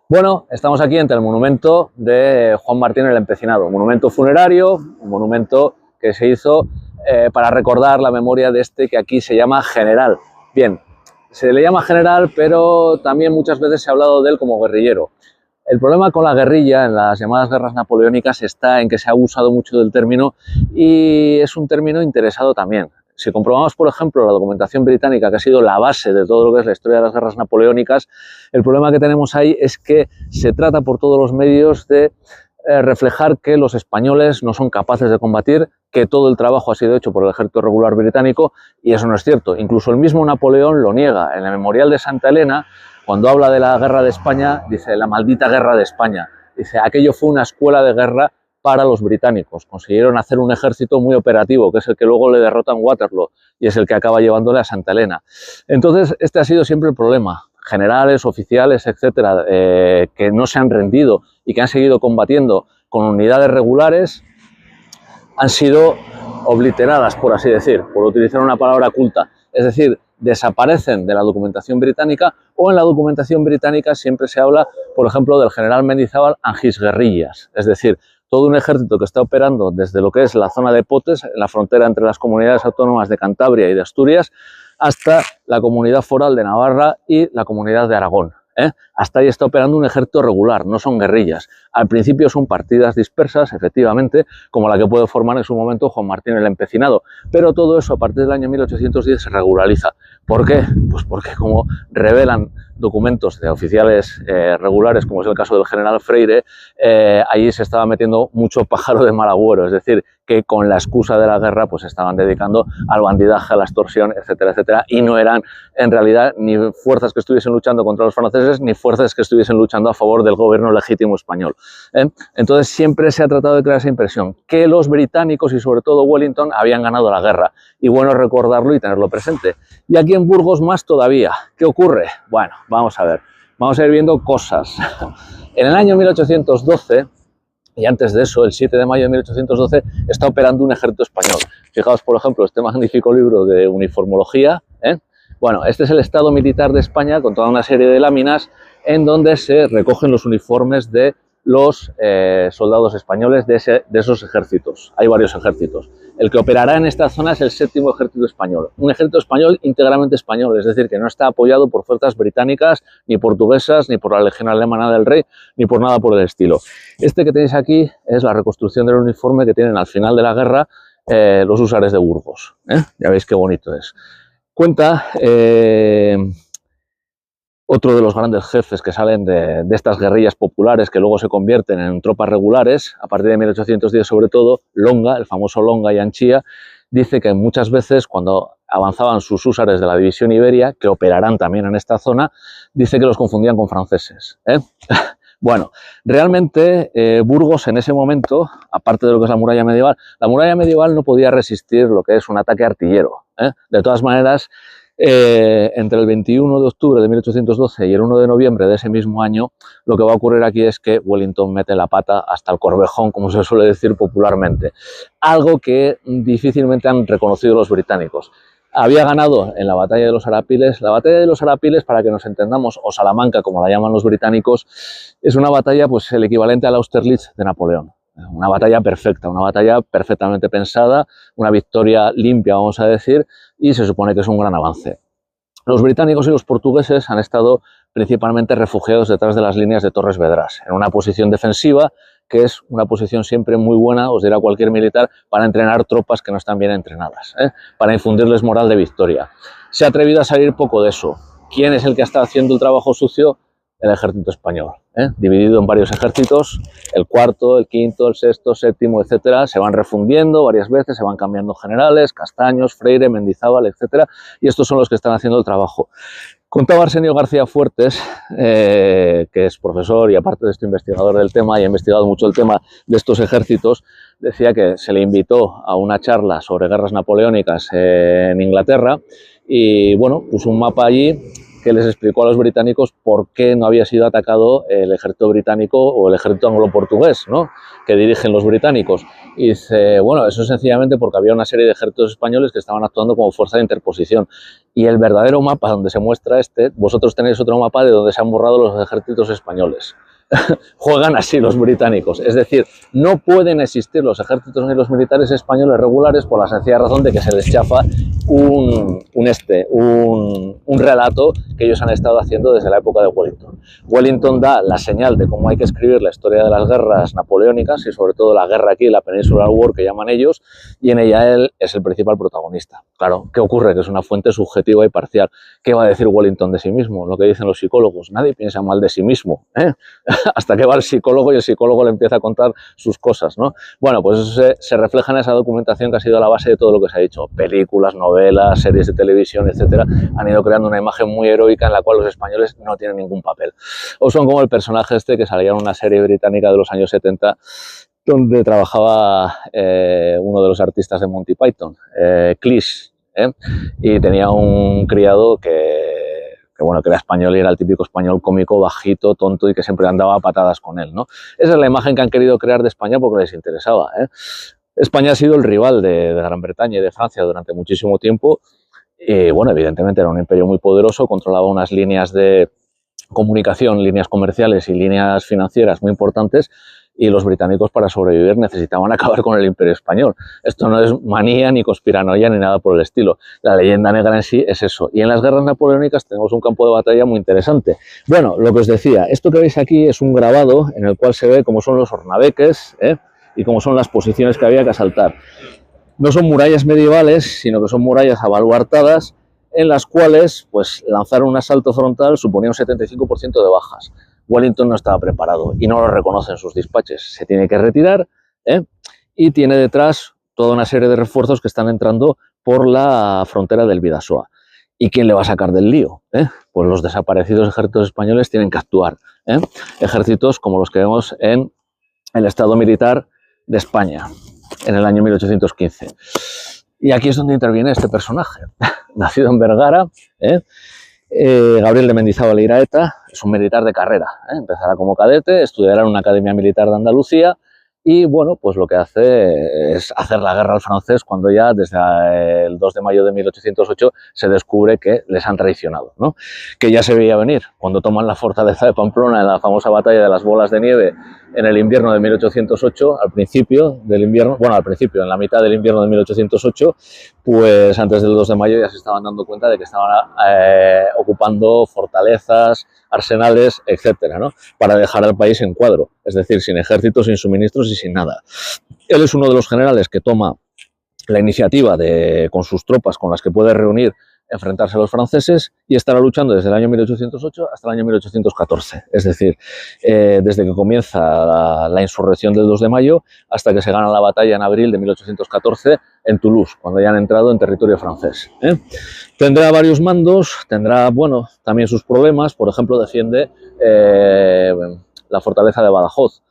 Bueno, estamos aquí ante el monumento de Juan Martín el Empecinado, un monumento funerario, un monumento que se hizo para recordar la memoria de este que aquí se llama general. Bien, se le llama general, pero también muchas veces se ha hablado de él como guerrillero. El problema con la guerrilla en las llamadas guerras napoleónicas está en que se ha abusado mucho del término y es un término interesado también. Si comprobamos, por ejemplo, la documentación británica, que ha sido la base de todo lo que es la historia de las guerras napoleónicas, el problema que tenemos ahí es que se trata por todos los medios de reflejar que los españoles no son capaces de combatir, que todo el trabajo ha sido hecho por el ejército regular británico, y eso no es cierto. Incluso el mismo Napoleón lo niega. En el Memorial de Santa Elena, cuando habla de la guerra de España, dice la maldita guerra de España. Dice, aquello fue una escuela de guerra para los británicos. Consiguieron hacer un ejército muy operativo, que es el que luego le derrota en Waterloo y es el que acaba llevándole a Santa Elena. Entonces, este ha sido siempre el problema. Generales, oficiales, etcétera, que no se han rendido y que han seguido combatiendo con unidades regulares, han sido obliteradas, por así decir, por utilizar una palabra culta. Es decir, desaparecen de la documentación británica, o en la documentación británica siempre se habla, por ejemplo, del general Mendizábal and his guerrillas, es decir, todo un ejército que está operando desde lo que es la zona de Potes, en la frontera entre las comunidades autónomas de Cantabria y de Asturias, hasta la comunidad foral de Navarra y la comunidad de Aragón. Hasta ahí está operando un ejército regular, no son guerrillas. Al principio son partidas dispersas, efectivamente, como la que puede formar en su momento Juan Martín el Empecinado, pero todo eso a partir del año 1810 se regulariza. ¿Por qué? Pues porque, como revelan documentos de oficiales regulares, como es el caso del general Freire, allí se estaba metiendo mucho pájaro de mal agüero, es decir, que con la excusa de la guerra pues se estaban dedicando al bandidaje, a la extorsión, etcétera, etcétera, y no eran en realidad ni fuerzas que estuviesen luchando contra los franceses ni fuerzas que estuviesen luchando a favor del gobierno legítimo español. Entonces siempre se ha tratado de crear esa impresión, que los británicos y sobre todo Wellington habían ganado la guerra, y bueno recordarlo y tenerlo presente. Y aquí en Burgos más todavía. ¿Qué ocurre? Bueno, vamos a ver, vamos a ir viendo cosas. En el año 1812, y antes de eso, el 7 de mayo de 1812, está operando un ejército español. Fijaos, por ejemplo, este magnífico libro de uniformología. Bueno, este es el estado militar de España, con toda una serie de láminas en donde se recogen los uniformes de los soldados españoles de esos ejércitos. Hay varios ejércitos. El que operará en esta zona es el 7º ejército español. Un ejército español íntegramente español, es decir, que no está apoyado por fuerzas británicas, ni portuguesas, ni por la Legión Alemana del Rey, ni por nada por el estilo. Este que tenéis aquí es la reconstrucción del uniforme que tienen al final de la guerra los húsares de Burgos. Ya veis qué bonito es. Cuenta otro de los grandes jefes que salen de estas guerrillas populares que luego se convierten en tropas regulares, a partir de 1810 sobre todo, Longa, el famoso Longa y Anchía, dice que muchas veces cuando avanzaban sus húsares de la división Iberia, que operarán también en esta zona, dice que los confundían con franceses. Bueno, realmente Burgos en ese momento, aparte de lo que es la muralla medieval no podía resistir lo que es un ataque artillero. De todas maneras, entre el 21 de octubre de 1812 y el 1 de noviembre de ese mismo año, lo que va a ocurrir aquí es que Wellington mete la pata hasta el Corvejón, como se suele decir popularmente, algo que difícilmente han reconocido los británicos. Había ganado en la batalla de los Arapiles. La batalla de los Arapiles, para que nos entendamos, o Salamanca, como la llaman los británicos, es una batalla, pues el equivalente al Austerlitz de Napoleón. Una batalla perfecta, una batalla perfectamente pensada, una victoria limpia, vamos a decir, y se supone que es un gran avance. Los británicos y los portugueses han estado principalmente refugiados detrás de las líneas de Torres Vedrás, en una posición defensiva, que es una posición siempre muy buena, os dirá cualquier militar, para entrenar tropas que no están bien entrenadas, para infundirles moral de victoria. Se ha atrevido a salir poco de eso. ¿Quién es el que está haciendo el trabajo sucio? El ejército español, dividido en varios ejércitos, el cuarto, el quinto, el sexto, séptimo, etcétera, se van refundiendo varias veces, se van cambiando generales, Castaños, Freire, Mendizábal, etcétera, y estos son los que están haciendo el trabajo. Contaba Arsenio García Fuertes, que es profesor y aparte de esto investigador del tema y ha investigado mucho el tema de estos ejércitos, decía que se le invitó a una charla sobre guerras napoleónicas en Inglaterra y bueno, puso un mapa allí que les explicó a los británicos por qué no había sido atacado el ejército británico o el ejército anglo-portugués, ¿no?, que dirigen los británicos. Y dice, bueno, eso es sencillamente porque había una serie de ejércitos españoles que estaban actuando como fuerza de interposición. Y el verdadero mapa donde se muestra vosotros tenéis otro mapa de donde se han borrado los ejércitos españoles. Juegan así los británicos, es decir, no pueden existir los ejércitos ni los militares españoles regulares por la sencilla razón de que se les chafa un relato que ellos han estado haciendo desde la época de Wellington. Wellington da la señal de cómo hay que escribir la historia de las guerras napoleónicas y sobre todo la guerra aquí, la Peninsular War que llaman ellos, y en ella él es el principal protagonista. Claro, ¿qué ocurre? Que es una fuente subjetiva y parcial. ¿Qué va a decir Wellington de sí mismo? Lo que dicen los psicólogos, nadie piensa mal de sí mismo, ¿eh? Hasta que va el psicólogo y el psicólogo le empieza a contar sus cosas, ¿no? Bueno, pues eso se refleja en esa documentación que ha sido la base de todo lo que se ha dicho. Películas, novelas, series de televisión, etcétera, han ido creando una imagen muy heroica en la cual los españoles no tienen ningún papel. O son como el personaje que salía en una serie británica de los años 70 donde trabajaba uno de los artistas de Monty Python, Cleese, y tenía un criado que era español y era el típico español cómico, bajito, tonto y que siempre andaba a patadas con él, ¿no? Esa es la imagen que han querido crear de España porque les interesaba, ¿eh? España ha sido el rival de Gran Bretaña y de Francia durante muchísimo tiempo y, bueno, evidentemente era un imperio muy poderoso, controlaba unas líneas de comunicación, líneas comerciales y líneas financieras muy importantes, y los británicos para sobrevivir necesitaban acabar con el imperio español. Esto no es manía ni conspiranoia ni nada por el estilo. La leyenda negra en sí es eso. Y en las guerras napoleónicas tenemos un campo de batalla muy interesante. Bueno, lo que os decía, esto que veis aquí es un grabado en el cual se ve cómo son los hornabeques, y cómo son las posiciones que había que asaltar. No son murallas medievales, sino que son murallas abaluartadas en las cuales pues, lanzar un asalto frontal suponía un 75% de bajas. Wellington no estaba preparado y no lo reconoce en sus dispatches. Se tiene que retirar, y tiene detrás toda una serie de refuerzos que están entrando por la frontera del Bidasoa. ¿Y quién le va a sacar del lío? Pues los desaparecidos ejércitos españoles tienen que actuar. Ejércitos como los que vemos en el Estado Militar de España en el año 1815. Y aquí es donde interviene este personaje, nacido en Vergara, Gabriel de Mendizábal Iraeta, es un militar de carrera, empezará como cadete, estudiará en una academia militar de Andalucía y, bueno, pues lo que hace es hacer la guerra al francés cuando ya desde el 2 de mayo de 1808 se descubre que les han traicionado, ¿no? Que ya se veía venir cuando toman la fortaleza de Pamplona en la famosa batalla de las bolas de nieve en el invierno de 1808, al principio del invierno, bueno, al principio, en la mitad del invierno de 1808, pues antes del 2 de mayo ya se estaban dando cuenta de que estaban ocupando fortalezas, arsenales, etcétera, ¿no? Para dejar al país en cuadro, es decir, sin ejército, sin suministros y sin nada. Él es uno de los generales que toma la iniciativa con sus tropas con las que puede reunir, enfrentarse a los franceses y estará luchando desde el año 1808 hasta el año 1814, es decir, desde que comienza la insurrección del 2 de mayo hasta que se gana la batalla en abril de 1814 en Toulouse, cuando ya han entrado en territorio francés. Tendrá varios mandos, tendrá, bueno, también sus problemas, por ejemplo, defiende la fortaleza de Badajoz.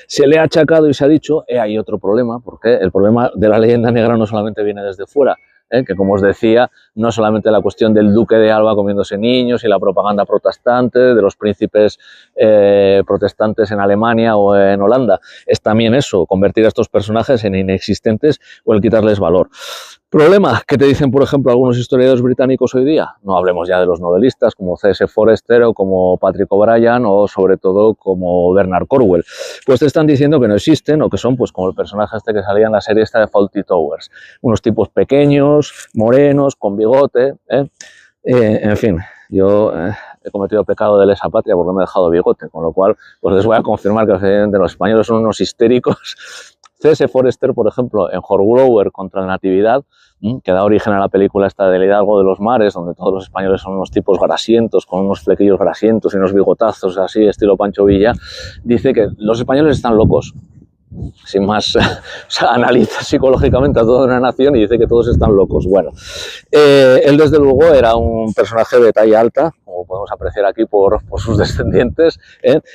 Se le ha achacado y se ha dicho, hay otro problema, porque el problema de la leyenda negra no solamente viene desde fuera, que como os decía, no solamente la cuestión del duque de Alba comiéndose niños y la propaganda protestante, de los príncipes protestantes en Alemania o en Holanda, es también eso, convertir a estos personajes en inexistentes o el quitarles valor. Problema que te dicen, por ejemplo, algunos historiadores británicos hoy día, no hablemos ya de los novelistas como C.S. Forester o como Patrick O'Brien o sobre todo como Bernard Cornwell, pues te están diciendo que no existen o que son pues como el personaje que salía en la serie esta de Fawlty Towers, unos tipos pequeños, morenos, con bigote, en fin, yo he cometido el pecado de lesa patria porque me he dejado bigote, con lo cual pues les voy a confirmar que los españoles son unos histéricos. C.S. Forester, por ejemplo, en Hornblower contra la Natividad, que da origen a la película esta del Hidalgo de los Mares, donde todos los españoles son unos tipos grasientos, con unos flequillos grasientos y unos bigotazos así, estilo Pancho Villa, dice que los españoles están locos. sin más, o sea, analiza psicológicamente a toda una nación y dice que todos están locos. Bueno, él desde luego era un personaje de talla alta, como podemos apreciar aquí por sus descendientes,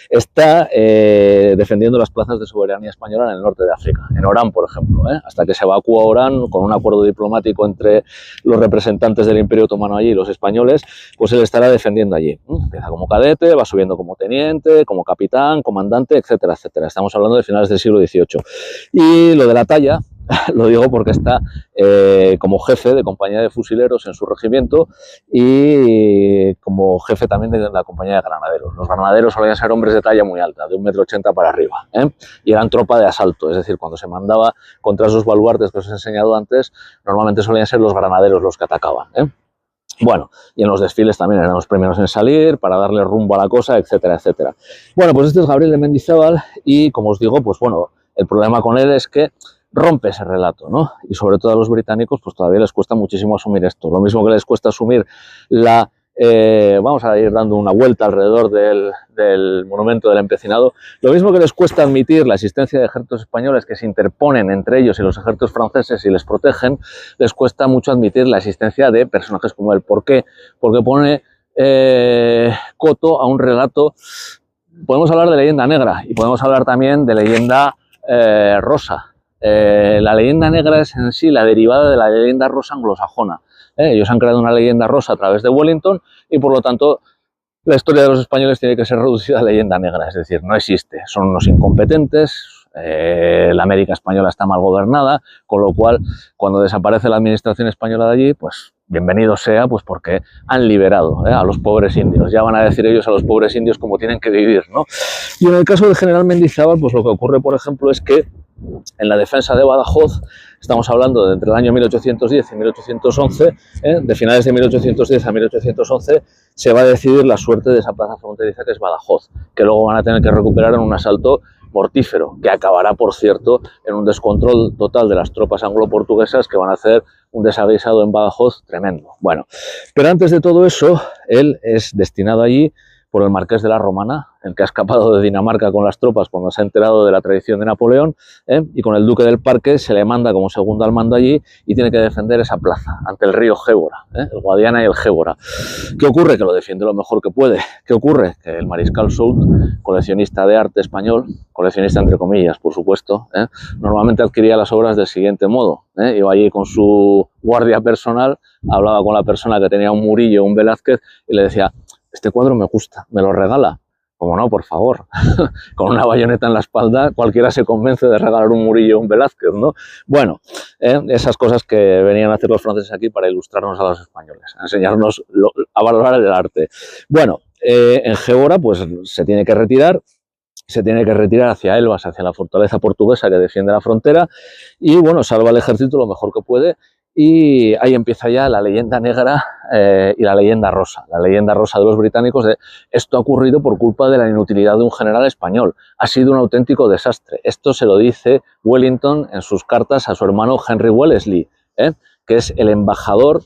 está defendiendo las plazas de soberanía española en el norte de África, en Orán, por ejemplo, hasta que se evacúa Orán con un acuerdo diplomático entre los representantes del Imperio Otomano allí y los españoles, pues él estará defendiendo allí. Empieza como cadete, va subiendo como teniente, como capitán, comandante, etcétera, etcétera. Estamos hablando de finales del siglo XVIII. Y lo de la talla, lo digo porque está como jefe de compañía de fusileros en su regimiento y como jefe también de la compañía de granaderos. Los granaderos solían ser hombres de talla muy alta, de 1,80 m para arriba, y eran tropa de asalto, es decir, cuando se mandaba contra esos baluartes que os he enseñado antes, normalmente solían ser los granaderos los que atacaban. Bueno, y en los desfiles también eran los primeros en salir para darle rumbo a la cosa, etcétera, etcétera. Bueno, pues este es Gabriel de Mendizábal y, como os digo, pues bueno, el problema con él es que rompe ese relato, ¿no? Y sobre todo a los británicos, pues todavía les cuesta muchísimo asumir esto. Lo mismo que les cuesta asumir la... vamos a ir dando una vuelta alrededor del monumento del empecinado. Lo mismo que les cuesta admitir la existencia de ejércitos españoles que se interponen entre ellos y los ejércitos franceses y les protegen, les cuesta mucho admitir la existencia de personajes como él. ¿Por qué? Porque pone coto a un relato. Podemos hablar de leyenda negra y podemos hablar también de leyenda rosa. La leyenda negra es en sí la derivada de la leyenda rosa anglosajona. Ellos han creado una leyenda rosa a través de Wellington y por lo tanto la historia de los españoles tiene que ser reducida a leyenda negra, es decir, no existe, son unos incompetentes, la América española está mal gobernada, con lo cual cuando desaparece la administración española de allí, pues bienvenido sea, pues porque han liberado a los pobres indios, ya van a decir ellos a los pobres indios cómo tienen que vivir, ¿no? Y en el caso del general Mendizábal, pues lo que ocurre, por ejemplo, es que en la defensa de Badajoz, estamos hablando de entre el año 1810 y 1811, de finales de 1810 a 1811, se va a decidir la suerte de esa plaza fronteriza que es Badajoz, que luego van a tener que recuperar en un asalto mortífero, que acabará, por cierto, en un descontrol total de las tropas anglo-portuguesas que van a hacer un desaguisado en Badajoz tremendo. Bueno, pero antes de todo eso, él es destinado allí por el marqués de la Romana, el que ha escapado de Dinamarca con las tropas cuando se ha enterado de la traición de Napoleón, y con el duque del Parque se le manda como segundo al mando allí y tiene que defender esa plaza ante el río Gébora, el Guadiana y el Gébora. ¿Qué ocurre? Que lo defiende lo mejor que puede. ¿Qué ocurre? Que el mariscal Soult, coleccionista de arte español, coleccionista entre comillas, por supuesto, normalmente adquiría las obras del siguiente modo. Iba allí con su guardia personal, hablaba con la persona que tenía un Murillo, un Velázquez, y le decía: este cuadro me gusta, ¿me lo regala? Como no, por favor. Con una bayoneta en la espalda, cualquiera se convence de regalar un Murillo o un Velázquez, ¿no? Bueno, esas cosas que venían a hacer los franceses aquí para ilustrarnos a los españoles, a enseñarnos a valorar el arte. Bueno, en Gébora, pues se tiene que retirar hacia Elvas, hacia la fortaleza portuguesa que defiende la frontera, y bueno, salva al ejército lo mejor que puede. Y ahí empieza ya la leyenda negra y la leyenda rosa de los británicos de esto ha ocurrido por culpa de la inutilidad de un general español, ha sido un auténtico desastre. Esto se lo dice Wellington en sus cartas a su hermano Henry Wellesley, que es el embajador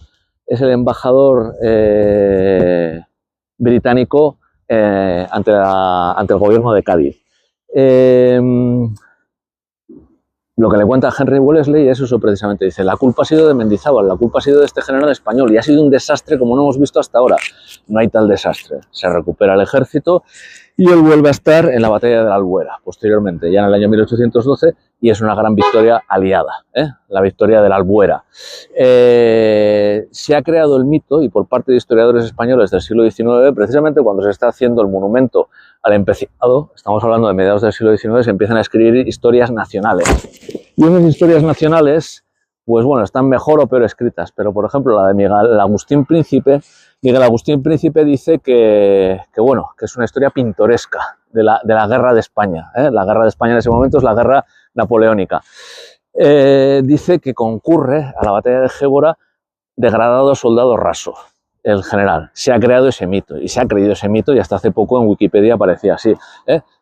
británico ante el gobierno de Cádiz. Lo que le cuenta a Henry Wellesley es eso precisamente, dice: la culpa ha sido de Mendizábal, la culpa ha sido de este general español y ha sido un desastre como no hemos visto hasta ahora. No hay tal desastre, se recupera el ejército y él vuelve a estar en la batalla de la Albuera, posteriormente, ya en el año 1812, y es una gran victoria aliada, la victoria de la Albuera. Se ha creado el mito, y por parte de historiadores españoles del siglo XIX, precisamente cuando se está haciendo el monumento al empecinado, estamos hablando de mediados del siglo XIX, se empiezan a escribir historias nacionales. Y esas historias nacionales, pues bueno, están mejor o peor escritas, pero por ejemplo la de Miguel Agustín Príncipe dice que es una historia pintoresca de la guerra de España. La guerra de España en ese momento es la guerra napoleónica. Dice que concurre a la batalla de Gébora degradado soldado raso, el general. Se ha creado ese mito, y se ha creído ese mito, y hasta hace poco en Wikipedia aparecía así,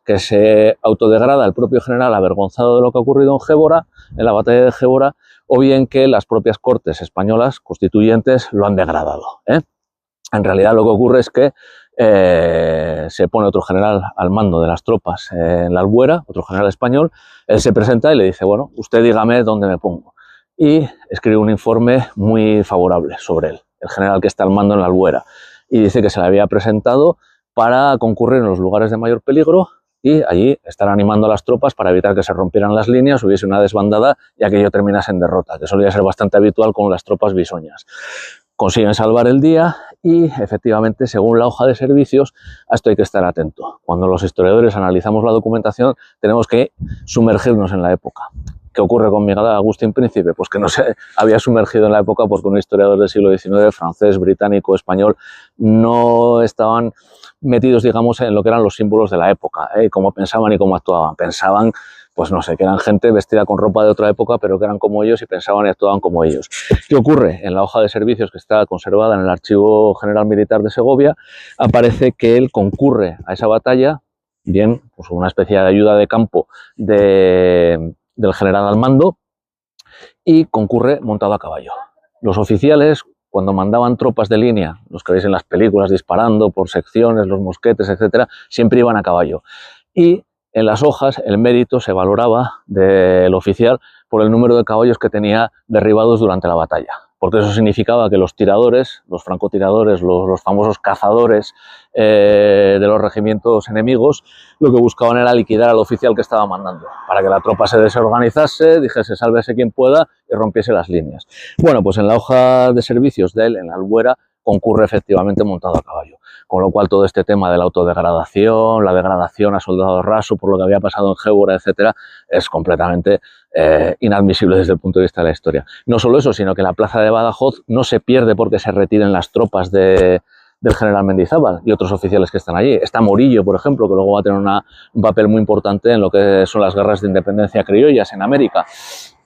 que se autodegrada el propio general avergonzado de lo que ha ocurrido en Gébora, en la batalla de Gébora, o bien que las propias cortes españolas constituyentes lo han degradado. En realidad lo que ocurre es que se pone otro general al mando de las tropas en la Albuera, otro general español. Él se presenta y le dice, bueno, usted dígame dónde me pongo. Y escribe un informe muy favorable sobre él, el general que está al mando en la Albuera. Y dice que se le había presentado para concurrir en los lugares de mayor peligro y allí estar animando a las tropas para evitar que se rompieran las líneas, hubiese una desbandada y aquello terminase en derrota, que solía ser bastante habitual con las tropas bisoñas. Consiguen salvar el día y, efectivamente, según la hoja de servicios, a esto hay que estar atento. Cuando los historiadores analizamos la documentación, tenemos que sumergirnos en la época. ¿Qué ocurre con Miguel Agustín Príncipe? Pues que no se había sumergido en la época porque un historiador del siglo XIX, francés, británico, español, no estaban metidos, digamos, en lo que eran los símbolos de la época, cómo pensaban y cómo actuaban. Pensaban, pues no sé, que eran gente vestida con ropa de otra época, pero que eran como ellos y pensaban y actuaban como ellos. ¿Qué ocurre? En la hoja de servicios que está conservada en el Archivo General Militar de Segovia, aparece que él concurre a esa batalla, bien, pues una especie de ayuda de campo del general al mando, y concurre montado a caballo. Los oficiales, cuando mandaban tropas de línea, los que veis en las películas disparando por secciones, los mosquetes, etcétera, siempre iban a caballo. Y en las hojas el mérito se valoraba del oficial por el número de caballos que tenía derribados durante la batalla, porque eso significaba que los tiradores, los francotiradores, los famosos cazadores de los regimientos enemigos, lo que buscaban era liquidar al oficial que estaba mandando, para que la tropa se desorganizase, dijese sálvese quien pueda y rompiese las líneas. Bueno, pues en la hoja de servicios de él, en la Albuera, concurre efectivamente montado a caballo. Con lo cual todo este tema de la autodegradación, la degradación a soldado raso por lo que había pasado en Gébora, etcétera, es completamente inadmisible desde el punto de vista de la historia. No solo eso, sino que la plaza de Badajoz no se pierde porque se retiren las tropas del general Mendizábal y otros oficiales que están allí. Está Morillo, por ejemplo, que luego va a tener un papel muy importante en lo que son las guerras de independencia criollas en América.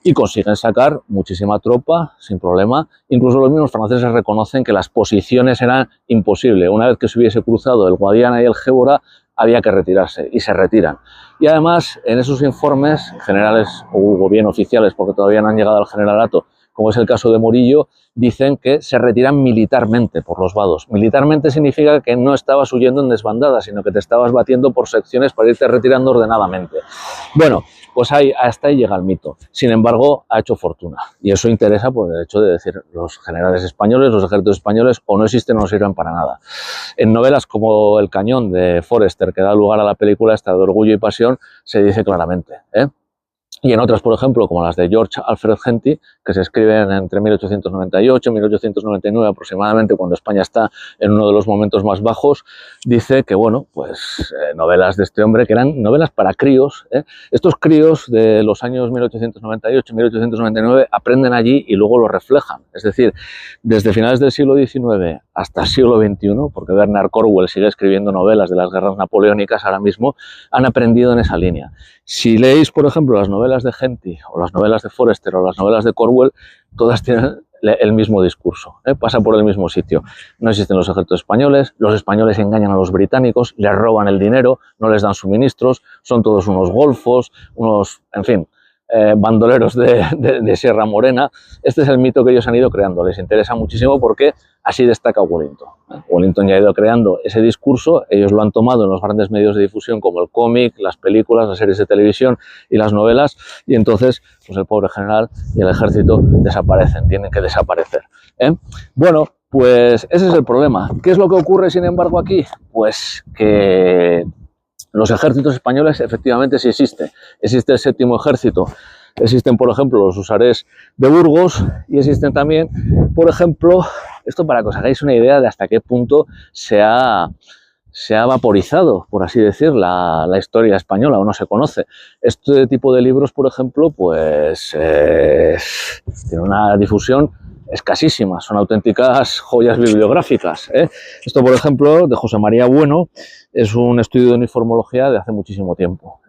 Y consiguen sacar muchísima tropa sin problema. Incluso los mismos franceses reconocen que las posiciones eran imposibles. Una vez que se hubiese cruzado el Guadiana y el Gébora, había que retirarse, y se retiran. Y además, en esos informes, generales o bien oficiales, porque todavía no han llegado al generalato, como es el caso de Morillo, dicen que se retiran militarmente por los vados. Militarmente significa que no estabas huyendo en desbandada, sino que te estabas batiendo por secciones para irte retirando ordenadamente. Bueno, pues hasta ahí llega el mito. Sin embargo, ha hecho fortuna. Y eso interesa por el hecho de decir, los generales españoles, los ejércitos españoles, o no existen o no sirven para nada. En novelas como El cañón de Forster, que da lugar a la película esta de Orgullo y Pasión, se dice claramente, Y en otras, por ejemplo, como las de George Alfred Henty, que se escriben entre 1898 y 1899 aproximadamente, cuando España está en uno de los momentos más bajos, dice que, bueno, pues novelas de este hombre que eran novelas para críos. Estos críos de los años 1898 y 1899 aprenden allí y luego lo reflejan. Es decir, desde finales del siglo XIX hasta el siglo XXI, porque Bernard Cornwell sigue escribiendo novelas de las guerras napoleónicas ahora mismo, han aprendido en esa línea. Si leéis, por ejemplo, las novelas de Henty o las novelas de Forster o las novelas de Cornwell, todas tienen el mismo discurso, pasa por el mismo sitio. No existen los ejércitos españoles, los españoles engañan a los británicos, les roban el dinero, no les dan suministros, son todos unos golfos, unos, en fin, bandoleros de Sierra Morena. Este es el mito que ellos han ido creando. Les interesa muchísimo porque así destaca Wellington. Wellington ya ha ido creando ese discurso, ellos lo han tomado en los grandes medios de difusión como el cómic, las películas, las series de televisión y las novelas, y entonces pues el pobre general y el ejército desaparecen, tienen que desaparecer. Bueno, pues ese es el problema. ¿Qué es lo que ocurre, sin embargo, aquí? Pues que los ejércitos españoles efectivamente sí existen. Existe el séptimo ejército. Existen, por ejemplo, los husarés de Burgos y existen también, por ejemplo, esto para que os hagáis una idea de hasta qué punto se ha vaporizado, por así decir, la historia española o no se conoce. Este tipo de libros, por ejemplo, pues tiene una difusión escasísima, son auténticas joyas bibliográficas. Esto, por ejemplo, de José María Bueno, es un estudio de uniformología de hace muchísimo tiempo.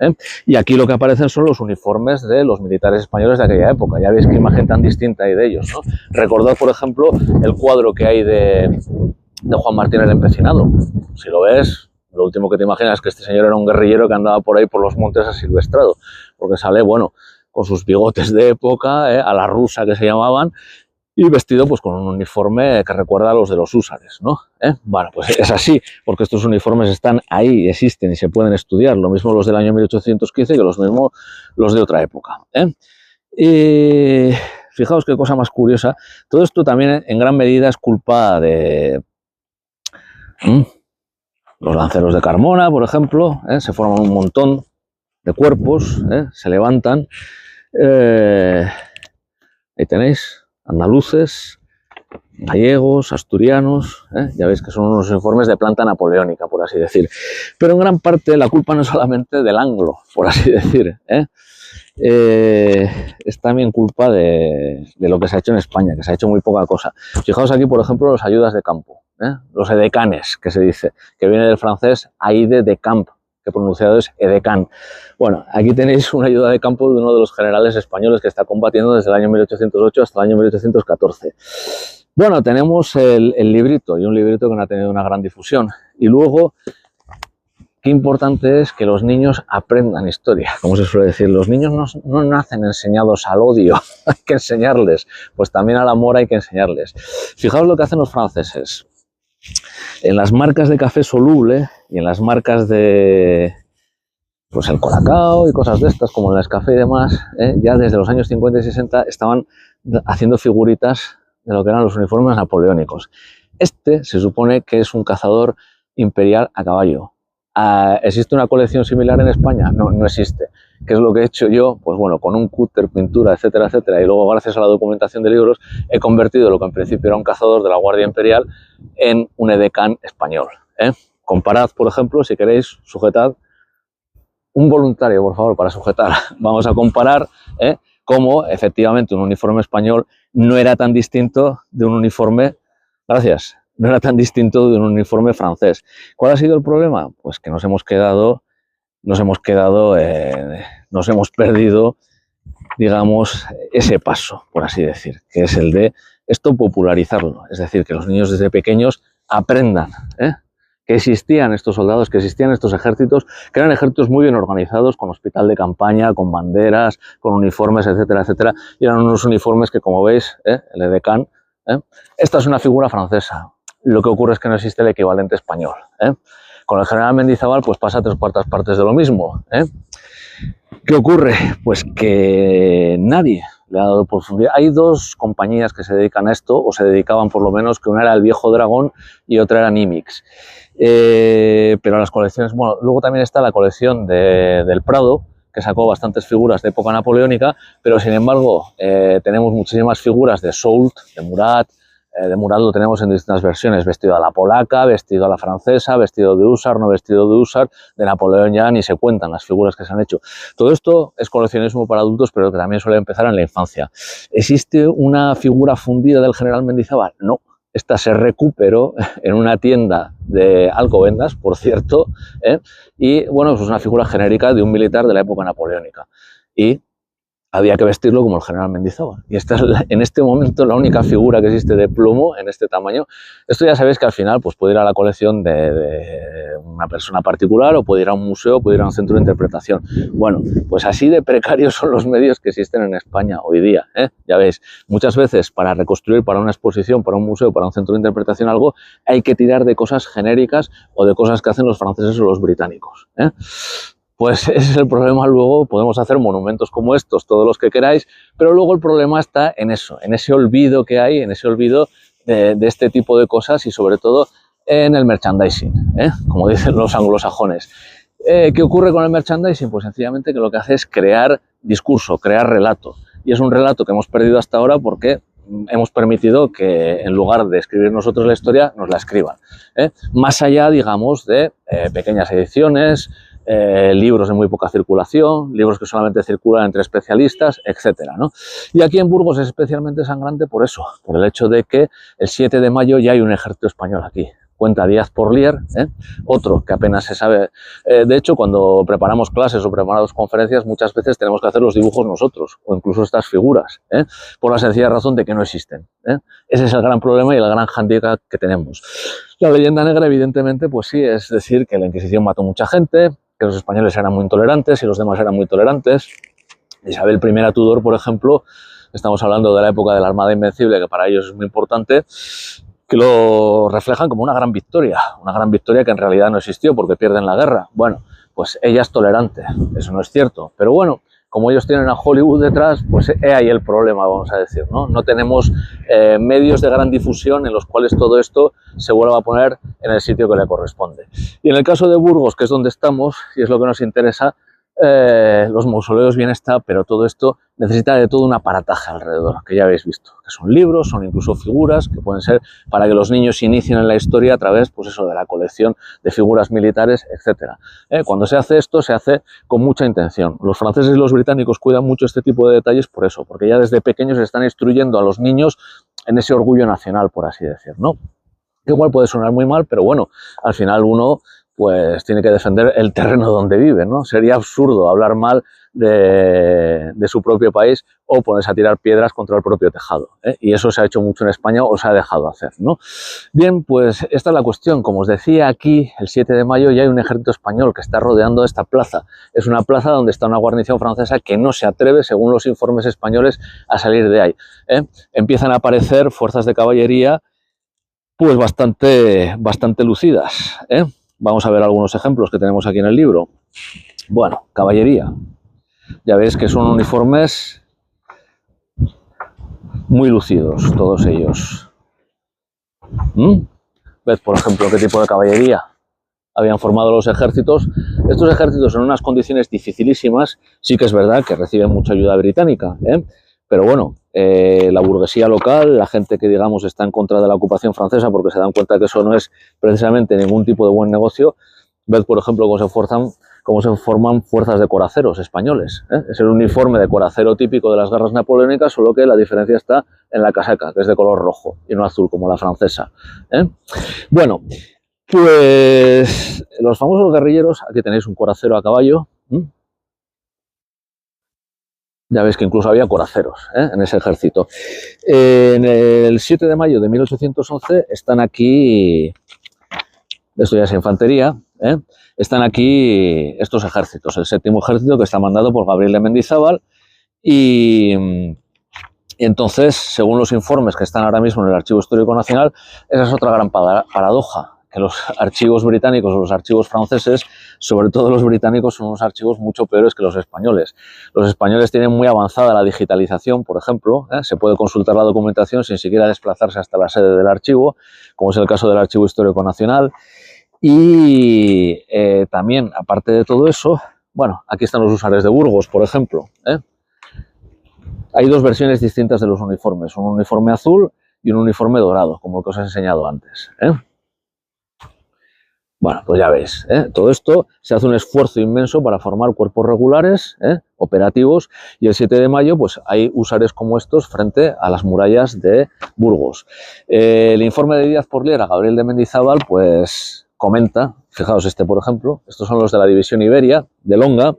Y aquí lo que aparecen son los uniformes de los militares españoles de aquella época. Ya veis qué imagen tan distinta hay de ellos, ¿no? Recordad, por ejemplo, el cuadro que hay de Juan Martín el Empecinado. Si lo ves, lo último que te imaginas es que este señor era un guerrillero que andaba por ahí por los montes asilvestrado, porque sale, bueno, con sus bigotes de época, a la rusa que se llamaban, y vestido pues con un uniforme que recuerda a los de los húsares, ¿no? Bueno, pues es así, porque estos uniformes están ahí, existen y se pueden estudiar, lo mismo los del año 1815 que los mismos los de otra época. Y fijaos qué cosa más curiosa, todo esto también en gran medida es culpa de los lanceros de Carmona, por ejemplo, se forman un montón de cuerpos, se levantan, ahí tenéis, andaluces, gallegos, asturianos, ya veis que son unos uniformes de planta napoleónica, por así decir. Pero en gran parte la culpa no es solamente del anglo, por así decir, es también culpa de lo que se ha hecho en España, que se ha hecho muy poca cosa. Fijaos aquí, por ejemplo, los ayudas de campo, los edecanes, que se dice, que viene del francés aide de camp, que pronunciado es edecán. Bueno, aquí tenéis una ayuda de campo de uno de los generales españoles que está combatiendo desde el año 1808 hasta el año 1814. Bueno, tenemos el librito, y un librito que no ha tenido una gran difusión. Y luego, qué importante es que los niños aprendan historia, como se suele decir. Los niños no nacen enseñados al odio, hay que enseñarles. Pues también al amor hay que enseñarles. Fijaos lo que hacen los franceses. En las marcas de café soluble y en las marcas de pues el Colacao y cosas de estas, como el Nescafé y demás, ya desde los años 50 y 60 estaban haciendo figuritas de lo que eran los uniformes napoleónicos. Este se supone que es un cazador imperial a caballo. ¿Existe una colección similar en España? No, no existe. ¿Qué es lo que he hecho yo? Pues bueno, con un cúter, pintura, etcétera, etcétera, y luego gracias a la documentación de libros he convertido lo que en principio era un cazador de la Guardia Imperial en un edecán español. Comparad, por ejemplo, si queréis, sujetad un voluntario, por favor, para sujetar. Vamos a comparar cómo efectivamente un uniforme español no era tan distinto de un uniforme, gracias, no era tan distinto de un uniforme francés. ¿Cuál ha sido el problema? Pues que nos hemos perdido, digamos, ese paso, por así decir, que es el de esto popularizarlo, es decir, que los niños desde pequeños aprendan, que existían estos soldados, que existían estos ejércitos, que eran ejércitos muy bien organizados, con hospital de campaña, con banderas, con uniformes, etcétera, etcétera, y eran unos uniformes que, como veis, el edecán, esta es una figura francesa. Lo que ocurre es que no existe el equivalente español. Con el general Mendizábal pues pasa 3/4 partes de lo mismo. ¿Qué ocurre? Pues que nadie le ha dado profundidad. Hay dos compañías que se dedican a esto, o se dedicaban por lo menos, que una era el Viejo Dragón y otra era Nimix. Pero las colecciones, bueno, luego también está la colección del Prado, que sacó bastantes figuras de época napoleónica, pero sin embargo tenemos muchísimas figuras de Soult, de Murat. De Murat lo tenemos en distintas versiones, vestido a la polaca, vestido a la francesa, vestido de húsar, no vestido de húsar, de Napoleón ya ni se cuentan las figuras que se han hecho. Todo esto es coleccionismo para adultos, pero que también suele empezar en la infancia. ¿Existe una figura fundida del general Mendizábal? No. Esta se recuperó en una tienda de Alcobendas, por cierto, y bueno, es una figura genérica de un militar de la época napoleónica. Y había que vestirlo como el general Mendizábal. Y esta es en este momento la única figura que existe de plomo en este tamaño. Esto ya sabéis que al final pues, puede ir a la colección de una persona particular, o puede ir a un museo, o puede ir a un centro de interpretación. Bueno, pues así de precarios son los medios que existen en España hoy día. Ya veis, muchas veces para reconstruir para una exposición, para un museo, para un centro de interpretación algo, hay que tirar de cosas genéricas o de cosas que hacen los franceses o los británicos. Pues ese es el problema. Luego podemos hacer monumentos como estos, todos los que queráis, pero luego el problema está en eso, en ese olvido que hay, en ese olvido de este tipo de cosas, y sobre todo en el merchandising, como dicen los anglosajones. ¿Qué ocurre con el merchandising? Pues sencillamente que lo que hace es crear discurso, crear relato, y es un relato que hemos perdido hasta ahora porque hemos permitido que en lugar de escribir nosotros la historia, nos la escriban. Más allá, digamos, de pequeñas ediciones, libros de muy poca circulación, libros que solamente circulan entre especialistas, etcétera, ¿no? Y aquí en Burgos es especialmente sangrante por eso, por el hecho de que el 7 de mayo ya hay un ejército español aquí. Cuenta Díaz Porlier, otro que apenas se sabe. De hecho, cuando preparamos clases o preparamos conferencias, muchas veces tenemos que hacer los dibujos nosotros, o incluso estas figuras, por la sencilla razón de que no existen. Ese es el gran problema y el gran hándicap que tenemos. La leyenda negra, evidentemente, pues sí, es decir que la Inquisición mató mucha gente, que los españoles eran muy intolerantes y los demás eran muy tolerantes. Isabel I Tudor, por ejemplo, estamos hablando de la época de la Armada Invencible, que para ellos es muy importante, que lo reflejan como una gran victoria que en realidad no existió porque pierden la guerra. Bueno, pues ella es tolerante, eso no es cierto, pero bueno, como ellos tienen a Hollywood detrás, pues he ahí el problema, vamos a decir, ¿no? No tenemos medios de gran difusión en los cuales todo esto se vuelva a poner en el sitio que le corresponde. Y en el caso de Burgos, que es donde estamos, y es lo que nos interesa, los mausoleos bien está, pero todo esto necesita de todo un aparataje alrededor, que ya habéis visto, que son libros, son incluso figuras, que pueden ser para que los niños se inicien en la historia a través, pues eso, de la colección de figuras militares, etcétera. Cuando se hace esto, se hace con mucha intención. Los franceses y los británicos cuidan mucho este tipo de detalles por eso, porque ya desde pequeños están instruyendo a los niños en ese orgullo nacional, por así decir, ¿no? Que igual puede sonar muy mal, pero bueno, al final uno pues tiene que defender el terreno donde vive, ¿no? Sería absurdo hablar mal de su propio país o ponerse a tirar piedras contra el propio tejado, ¿eh? Y eso se ha hecho mucho en España o se ha dejado hacer, ¿no? Bien, pues esta es la cuestión. Como os decía, aquí el 7 de mayo ya hay un ejército español que está rodeando esta plaza. Es una plaza donde está una guarnición francesa que no se atreve, según los informes españoles, a salir de ahí, ¿eh? Empiezan a aparecer fuerzas de caballería pues bastante lucidas, ¿eh? Vamos a ver algunos ejemplos que tenemos aquí en el libro. Bueno, caballería. Ya veis que son uniformes muy lucidos, todos ellos. ¿Ves, por ejemplo, qué tipo de caballería habían formado los ejércitos? Estos ejércitos en unas condiciones dificilísimas, sí que es verdad que reciben mucha ayuda británica, ¿eh? Pero bueno, la burguesía local, la gente que digamos está en contra de la ocupación francesa porque se dan cuenta que eso no es precisamente ningún tipo de buen negocio. Ved, por ejemplo, cómo se forman fuerzas de coraceros españoles, ¿eh? Es el uniforme de coracero típico de las guerras napoleónicas, solo que la diferencia está en la casaca, que es de color rojo y no azul como la francesa, ¿eh? Bueno, pues los famosos guerrilleros, aquí tenéis un coracero a caballo. Ya veis que incluso había coraceros, ¿eh? En ese ejército. En el 7 de mayo de 1811 están aquí, esto ya es infantería, ¿eh? Están aquí estos ejércitos, el 7º ejército que está mandado por Gabriel de Mendizábal y entonces, según los informes que están ahora mismo en el Archivo Histórico Nacional, esa es otra gran paradoja, que los archivos británicos o los archivos franceses, sobre todo los británicos, son unos archivos mucho peores que los españoles. Los españoles tienen muy avanzada la digitalización, por ejemplo, se puede consultar la documentación sin siquiera desplazarse hasta la sede del archivo, como es el caso del Archivo Histórico Nacional. Y también, aparte de todo eso, bueno, aquí están los húsares de Burgos, por ejemplo, ¿eh? Hay dos versiones distintas de los uniformes, un uniforme azul y un uniforme dorado, como el que os he enseñado antes, ¿eh? Bueno, pues ya veis, ¿eh? Todo esto se hace un esfuerzo inmenso para formar cuerpos regulares, operativos, y el 7 de mayo pues hay húsares como estos frente a las murallas de Burgos. El informe de Díaz Porlier a Gabriel de Mendizábal pues comenta, fijaos este por ejemplo, estos son los de la división Iberia, de Longa,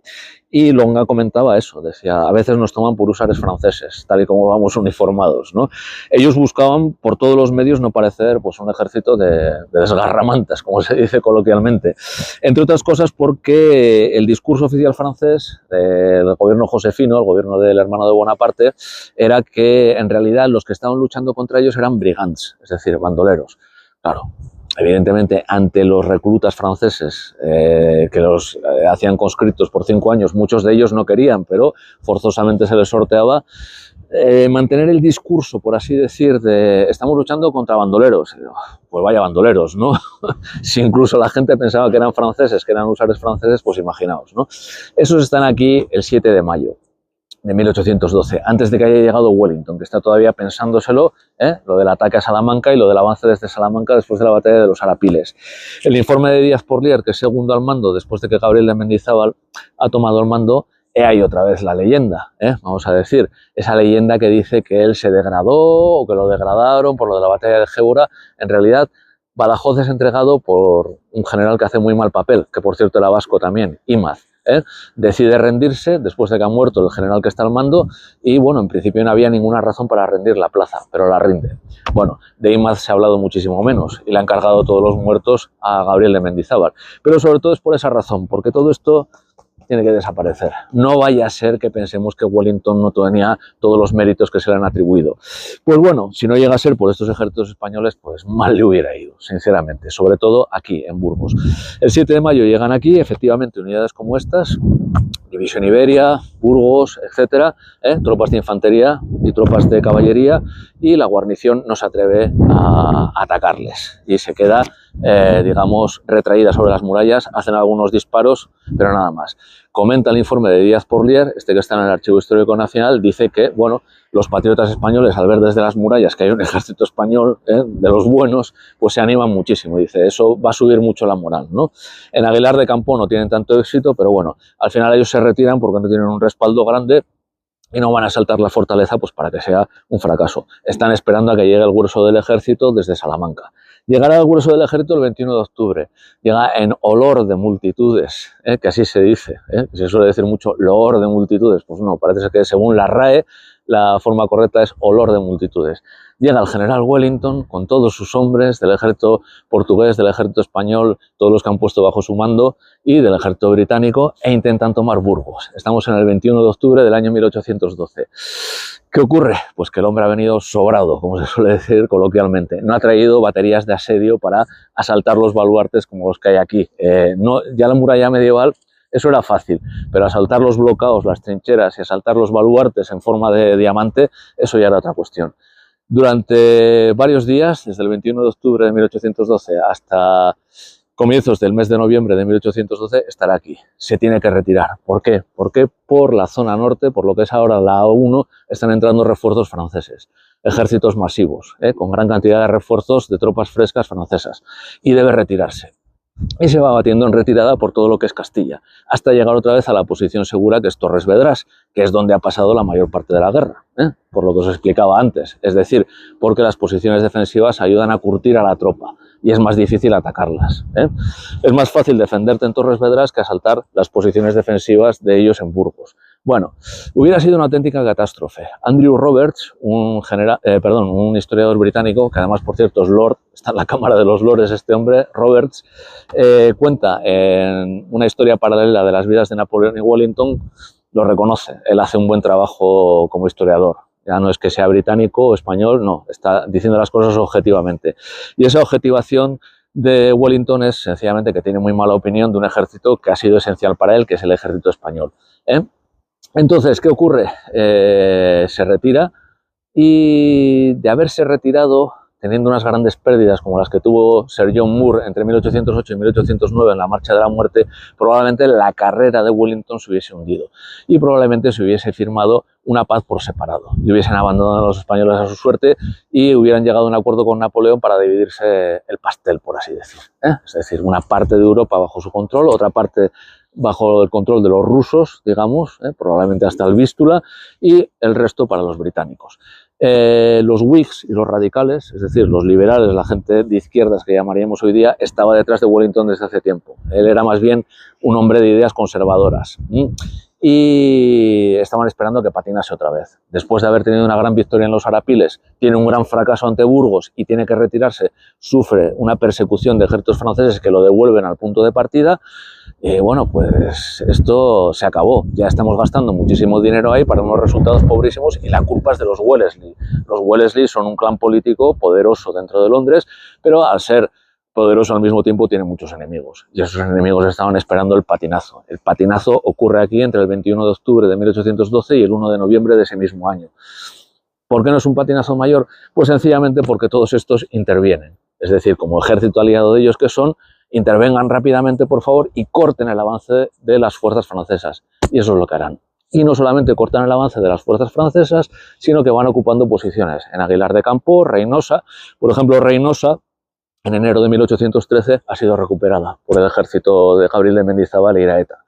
y Longa comentaba eso, decía, a veces nos toman por húsares franceses, tal y como vamos uniformados, ¿no? Ellos buscaban por todos los medios no parecer pues un ejército de desgarramantes, como se dice coloquialmente, entre otras cosas porque el discurso oficial francés del gobierno josefino, el gobierno del hermano de Bonaparte, era que en realidad los que estaban luchando contra ellos eran brigands, es decir, bandoleros. Claro, evidentemente ante los reclutas franceses que los hacían conscriptos por 5 años, muchos de ellos no querían, pero forzosamente se les sorteaba, mantener el discurso, por así decir, de estamos luchando contra bandoleros. Pues vaya bandoleros, ¿no? Si incluso la gente pensaba que eran franceses, que eran húsares franceses, pues imaginaos, ¿no? Esos están aquí el 7 de mayo de 1812, antes de que haya llegado Wellington, que está todavía pensándoselo, lo del ataque a Salamanca y lo del avance desde Salamanca después de la batalla de los Arapiles. El informe de Díaz Porlier, que es segundo al mando después de que Gabriel de Mendizábal ha tomado el mando, ahí otra vez la leyenda, vamos a decir, esa leyenda que dice que él se degradó o que lo degradaron por lo de la batalla de Gévora. En realidad, Badajoz es entregado por un general que hace muy mal papel, que por cierto era vasco también, Imaz. Decide rendirse después de que ha muerto el general que está al mando y bueno, en principio no había ninguna razón para rendir la plaza, pero la rinde. Bueno, de Imaz se ha hablado muchísimo menos y le han cargado todos los muertos a Gabriel de Mendizábal, pero sobre todo es por esa razón, porque todo esto tiene que desaparecer. No vaya a ser que pensemos que Wellington no tenía todos los méritos que se le han atribuido. Pues bueno, si no llega a ser por estos ejércitos españoles, pues mal le hubiera ido, sinceramente, sobre todo aquí, en Burgos. El 7 de mayo llegan aquí, efectivamente, unidades como estas, División Iberia, Burgos, etcétera, tropas de infantería y tropas de caballería, y la guarnición no se atreve a atacarles y se queda, digamos, retraída sobre las murallas, hacen algunos disparos, pero nada más. Comenta el informe de Díaz Porlier, este que está en el Archivo Histórico Nacional, dice que, bueno, los patriotas españoles, al ver desde las murallas que hay un ejército español, de los buenos, pues se animan muchísimo. Dice, eso va a subir mucho la moral, ¿no? En Aguilar de Campo no tienen tanto éxito, pero bueno, al final ellos se retiran porque no tienen un respaldo grande y no van a asaltar la fortaleza pues para que sea un fracaso. Están esperando a que llegue el grueso del ejército desde Salamanca. Llegará el grueso del ejército el 21 de octubre. Llega en olor de multitudes, que así se dice, que se suele decir mucho, loor de multitudes. Pues no, parece que según la RAE, la forma correcta es olor de multitudes. Llega el general Wellington con todos sus hombres del ejército portugués, del ejército español, todos los que han puesto bajo su mando, y del ejército británico, e intentan tomar Burgos. Estamos en el 21 de octubre del año 1812. ¿Qué ocurre? Pues que el hombre ha venido sobrado, como se suele decir coloquialmente. No ha traído baterías de asedio para asaltar los baluartes como los que hay aquí. Ya la muralla medieval, eso era fácil, pero asaltar los bloqueos, las trincheras y asaltar los baluartes en forma de diamante, eso ya era otra cuestión. Durante varios días, desde el 21 de octubre de 1812 hasta comienzos del mes de noviembre de 1812, estará aquí. Se tiene que retirar. ¿Por qué? Porque por la zona norte, por lo que es ahora la A1, están entrando refuerzos franceses. Ejércitos masivos, con gran cantidad de refuerzos de tropas frescas francesas. Y debe retirarse. Y se va batiendo en retirada por todo lo que es Castilla, hasta llegar otra vez a la posición segura que es Torres Vedrás, que es donde ha pasado la mayor parte de la guerra, por lo que os explicaba antes, es decir, porque las posiciones defensivas ayudan a curtir a la tropa y es más difícil atacarlas. Es más fácil defenderte en Torres Vedrás que asaltar las posiciones defensivas de ellos en Burgos. Bueno, hubiera sido una auténtica catástrofe. Andrew Roberts, un historiador británico, que además, por cierto, es Lord, está en la Cámara de los Lores este hombre, Roberts, cuenta en una historia paralela de las vidas de Napoleón y Wellington, lo reconoce, él hace un buen trabajo como historiador. Ya no es que sea británico o español, no, está diciendo las cosas objetivamente. Y esa objetivación de Wellington es sencillamente que tiene muy mala opinión de un ejército que ha sido esencial para él, que es el ejército español. Entonces, ¿qué ocurre? Se retira y de haberse retirado, teniendo unas grandes pérdidas como las que tuvo Sir John Moore entre 1808 y 1809 en la Marcha de la Muerte, probablemente la carrera de Wellington se hubiese hundido y probablemente se hubiese firmado una paz por separado y hubiesen abandonado a los españoles a su suerte y hubieran llegado a un acuerdo con Napoleón para dividirse el pastel, por así decir. Es decir, una parte de Europa bajo su control, otra parte bajo el control de los rusos, digamos, probablemente hasta el Vístula, y el resto para los británicos. Los Whigs y los radicales, es decir, los liberales, la gente de izquierdas que llamaríamos hoy día, estaba detrás de Wellington desde hace tiempo. Él era más bien un hombre de ideas conservadoras. Y estaban esperando que patinase otra vez. Después de haber tenido una gran victoria en los Arapiles, tiene un gran fracaso ante Burgos y tiene que retirarse, sufre una persecución de ejércitos franceses que lo devuelven al punto de partida. Bueno, pues esto se acabó. Ya estamos gastando muchísimo dinero ahí para unos resultados pobrísimos y la culpa es de los Wellesley. Los Wellesley son un clan político poderoso dentro de Londres, pero al ser poderoso al mismo tiempo tiene muchos enemigos y esos enemigos estaban esperando el patinazo. El patinazo ocurre aquí entre el 21 de octubre de 1812 y el 1 de noviembre de ese mismo año. ¿Por qué no es un patinazo mayor? Pues sencillamente porque todos estos intervienen. Es decir, como ejército aliado de ellos que son, intervengan rápidamente, por favor, y corten el avance de las fuerzas francesas. Y eso es lo que harán. Y no solamente cortan el avance de las fuerzas francesas, sino que van ocupando posiciones en Aguilar de Campo, Reynosa. Por ejemplo, Reynosa, en enero de 1813, ha sido recuperada por el ejército de Gabriel de Mendizábal e Iraeta.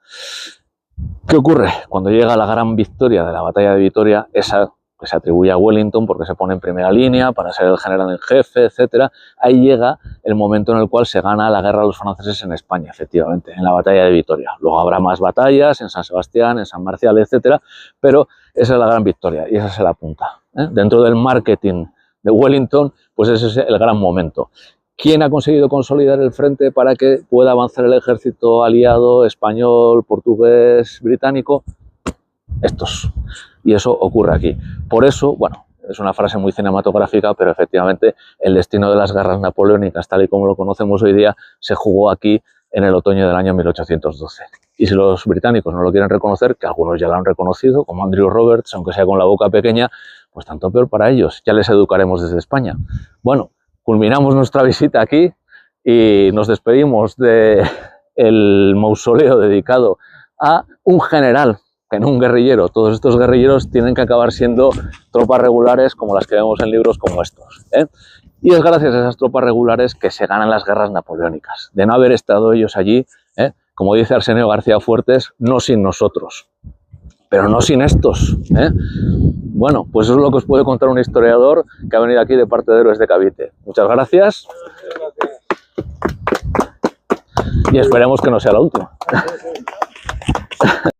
¿Qué ocurre? Cuando llega la gran victoria de la batalla de Vitoria, esa que se atribuye a Wellington porque se pone en primera línea para ser el general en jefe, etc. Ahí llega el momento en el cual se gana la guerra a los franceses en España, efectivamente, en la batalla de Vitoria. Luego habrá más batallas en San Sebastián, en San Marcial, etc. Pero esa es la gran victoria y esa se la apunta. Dentro del marketing de Wellington, pues ese es el gran momento. ¿Quién ha conseguido consolidar el frente para que pueda avanzar el ejército aliado, español, portugués, británico? Estos. Y eso ocurre aquí. Por eso, bueno, es una frase muy cinematográfica, pero efectivamente el destino de las guerras napoleónicas, tal y como lo conocemos hoy día, se jugó aquí en el otoño del año 1812. Y si los británicos no lo quieren reconocer, que algunos ya lo han reconocido, como Andrew Roberts, aunque sea con la boca pequeña, pues tanto peor para ellos, ya les educaremos desde España. Bueno, culminamos nuestra visita aquí y nos despedimos del mausoleo dedicado a un general, que no un guerrillero. Todos estos guerrilleros tienen que acabar siendo tropas regulares como las que vemos en libros como estos, ¿eh? Y es gracias a esas tropas regulares que se ganan las guerras napoleónicas. De no haber estado ellos allí, como dice Arsenio García Fuertes, no sin nosotros, pero no sin estos, ¿eh? Bueno, pues eso es lo que os puede contar un historiador que ha venido aquí de parte de Héroes de Cavite. Muchas gracias. Y esperemos que no sea la última.